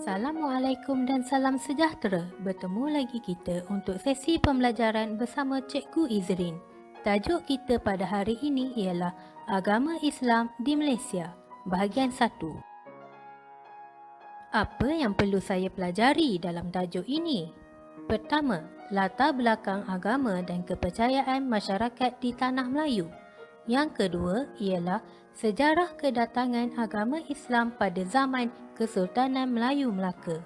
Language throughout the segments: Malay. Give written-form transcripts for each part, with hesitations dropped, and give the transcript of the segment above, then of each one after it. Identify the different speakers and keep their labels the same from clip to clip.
Speaker 1: Assalamualaikum dan salam sejahtera. Bertemu lagi kita untuk sesi pembelajaran bersama Cikgu Izrin. Tajuk kita pada hari ini ialah Agama Islam di Malaysia, bahagian 1. Apa yang perlu saya pelajari dalam tajuk ini? Pertama, latar belakang agama dan kepercayaan masyarakat di Tanah Melayu. Yang kedua ialah sejarah kedatangan agama Islam pada zaman Kesultanan Melayu Melaka.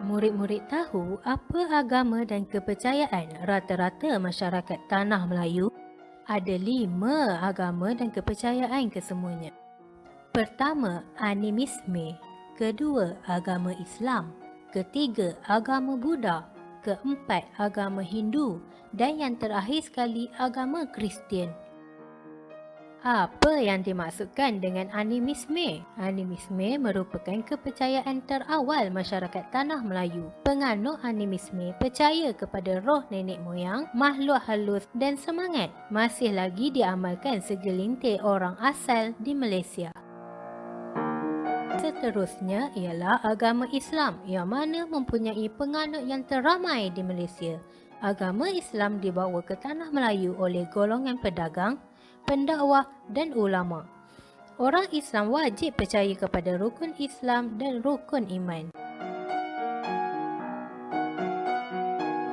Speaker 1: Murid-murid tahu apa agama dan kepercayaan rata-rata masyarakat Tanah Melayu? Ada 5 agama dan kepercayaan kesemuanya. Pertama, animisme. Kedua, agama Islam. Ketiga, agama Buddha. Keempat, agama Hindu. Dan yang terakhir sekali, agama Kristian. Apa yang dimaksudkan dengan animisme? Animisme merupakan kepercayaan terawal masyarakat Tanah Melayu. Penganut animisme percaya kepada roh nenek moyang, makhluk halus dan semangat. Masih lagi diamalkan segelintir orang asal di Malaysia. Seterusnya ialah agama Islam yang mana mempunyai penganut yang teramai di Malaysia. Agama Islam dibawa ke Tanah Melayu oleh golongan pedagang, pendakwah dan ulama. Orang Islam wajib percaya kepada rukun Islam dan rukun iman.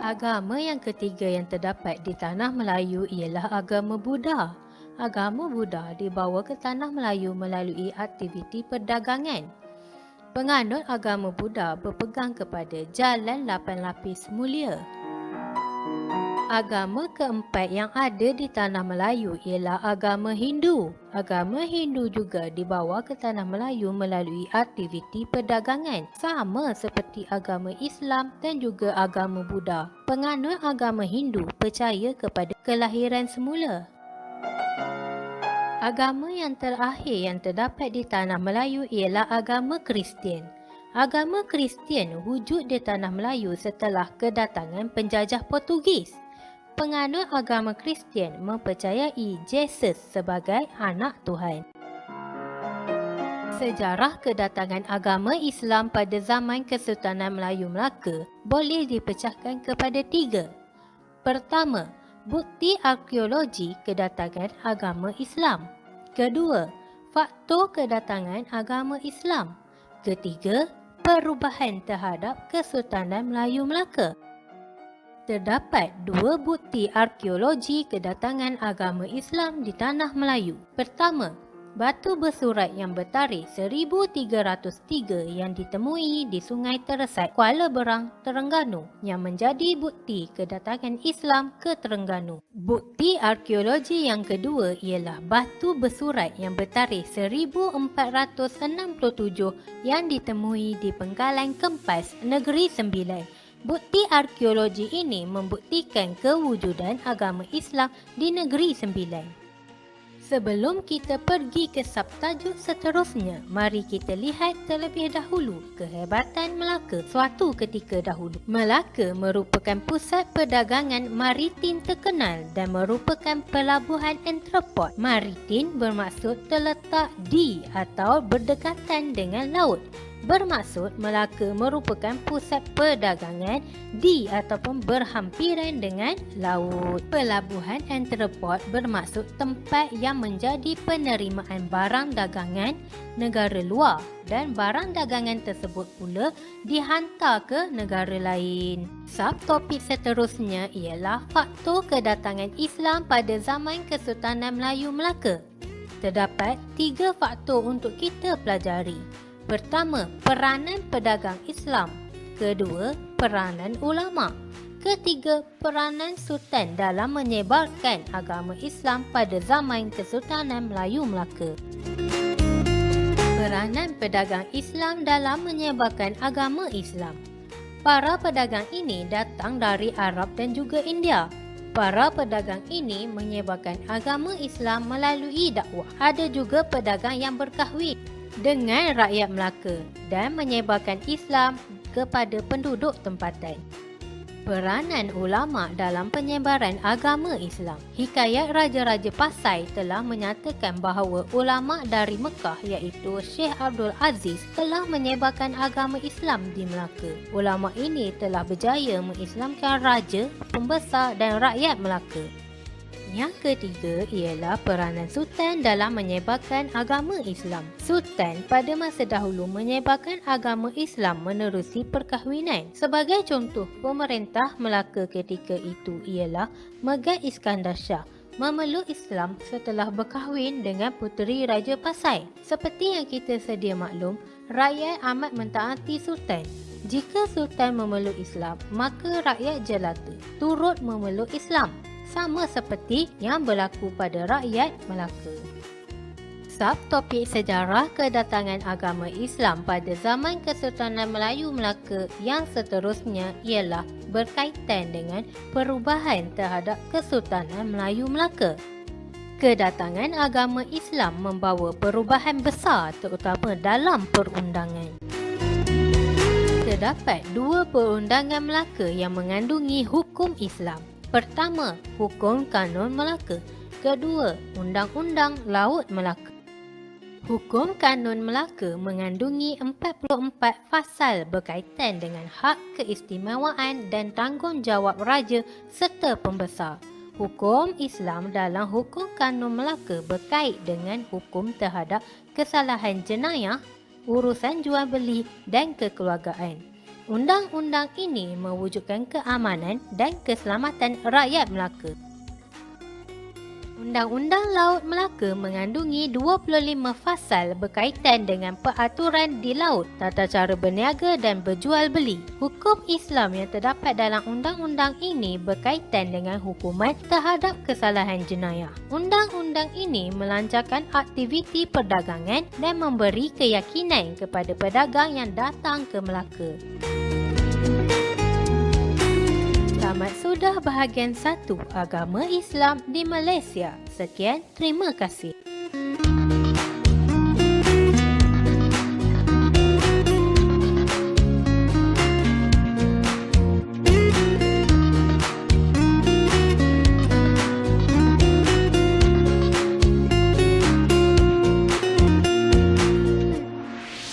Speaker 1: Agama yang ketiga yang terdapat di Tanah Melayu ialah agama Buddha. Agama Buddha dibawa ke Tanah Melayu melalui aktiviti perdagangan. Penganut agama Buddha berpegang kepada jalan 8 lapis mulia. Agama keempat yang ada di Tanah Melayu ialah agama Hindu. Agama Hindu juga dibawa ke Tanah Melayu melalui aktiviti perdagangan, sama seperti agama Islam dan juga agama Buddha. Penganut agama Hindu percaya kepada kelahiran semula. Agama yang terakhir yang terdapat di Tanah Melayu ialah agama Kristian. Agama Kristian wujud di Tanah Melayu setelah kedatangan penjajah Portugis. Penganut agama Kristian mempercayai Yesus sebagai anak Tuhan. Sejarah kedatangan agama Islam pada zaman Kesultanan Melayu Melaka boleh dipecahkan kepada 3. Pertama, bukti arkeologi kedatangan agama Islam. Kedua, faktor kedatangan agama Islam. Ketiga, perubahan terhadap Kesultanan Melayu Melaka. Terdapat 2 bukti arkeologi kedatangan agama Islam di Tanah Melayu. Pertama, batu bersurat yang bertarikh 1303 yang ditemui di Sungai Teresat, Kuala Berang, Terengganu yang menjadi bukti kedatangan Islam ke Terengganu. Bukti arkeologi yang kedua ialah batu bersurat yang bertarikh 1467 yang ditemui di Penggalan Kempas, Negeri Sembilan. Bukti arkeologi ini membuktikan kewujudan agama Islam di Negeri Sembilan. Sebelum kita pergi ke subtajuk seterusnya, mari kita lihat terlebih dahulu kehebatan Melaka suatu ketika dahulu. Melaka merupakan pusat perdagangan maritim terkenal dan merupakan pelabuhan entrepot. Maritim bermaksud terletak di atau berdekatan dengan laut. Bermaksud Melaka merupakan pusat perdagangan di ataupun berhampiran dengan laut. Pelabuhan entrepot bermaksud tempat yang menjadi penerimaan barang dagangan negara luar dan barang dagangan tersebut pula dihantar ke negara lain. Subtopik seterusnya ialah faktor kedatangan Islam pada zaman Kesultanan Melayu Melaka. Terdapat 3 faktor untuk kita pelajari. Pertama, peranan pedagang Islam. Kedua, peranan ulama. Ketiga, peranan sultan dalam menyebarkan agama Islam pada zaman Kesultanan Melayu Melaka. Peranan pedagang Islam dalam menyebarkan agama Islam. Para pedagang ini datang dari Arab dan juga India. Para pedagang ini menyebarkan agama Islam melalui dakwah. Ada juga pedagang yang berkahwin dengan rakyat Melaka dan menyebarkan Islam kepada penduduk tempatan. Peranan ulama dalam penyebaran agama Islam. Hikayat Raja-Raja Pasai telah menyatakan bahawa ulama dari Mekah iaitu Syekh Abdul Aziz telah menyebarkan agama Islam di Melaka. Ulama ini telah berjaya mengislamkan raja, pembesar dan rakyat Melaka. Yang ketiga ialah peranan Sultan dalam menyebarkan agama Islam. Sultan pada masa dahulu menyebarkan agama Islam menerusi perkahwinan. Sebagai contoh, pemerintah Melaka ketika itu ialah Megat Iskandar Shah memeluk Islam setelah berkahwin dengan puteri Raja Pasai. Seperti yang kita sedia maklum, rakyat amat mentaati Sultan. Jika Sultan memeluk Islam, maka rakyat jelata turut memeluk Islam. Sama seperti yang berlaku pada rakyat Melaka. Subtopik sejarah kedatangan agama Islam pada zaman Kesultanan Melayu Melaka yang seterusnya ialah berkaitan dengan perubahan terhadap Kesultanan Melayu Melaka. Kedatangan agama Islam membawa perubahan besar terutama dalam perundangan. Terdapat dua perundangan Melaka yang mengandungi hukum Islam. Pertama, Hukum Kanun Melaka. Kedua, Undang-Undang Laut Melaka. Hukum Kanun Melaka mengandungi 44 fasal berkaitan dengan hak keistimewaan dan tanggungjawab raja serta pembesar. Hukum Islam dalam Hukum Kanun Melaka berkait dengan hukum terhadap kesalahan jenayah, urusan jual beli dan kekeluargaan. Undang-undang ini mewujudkan keamanan dan keselamatan rakyat Melaka. Undang-Undang Laut Melaka mengandungi 25 fasal berkaitan dengan peraturan di laut, tata cara berniaga dan berjual beli. Hukum Islam yang terdapat dalam undang-undang ini berkaitan dengan hukuman terhadap kesalahan jenayah. Undang-undang ini melancarkan aktiviti perdagangan dan memberi keyakinan kepada pedagang yang datang ke Melaka. Tamat sudah bahagian 1 Agama Islam di Malaysia. Sekian, terima kasih.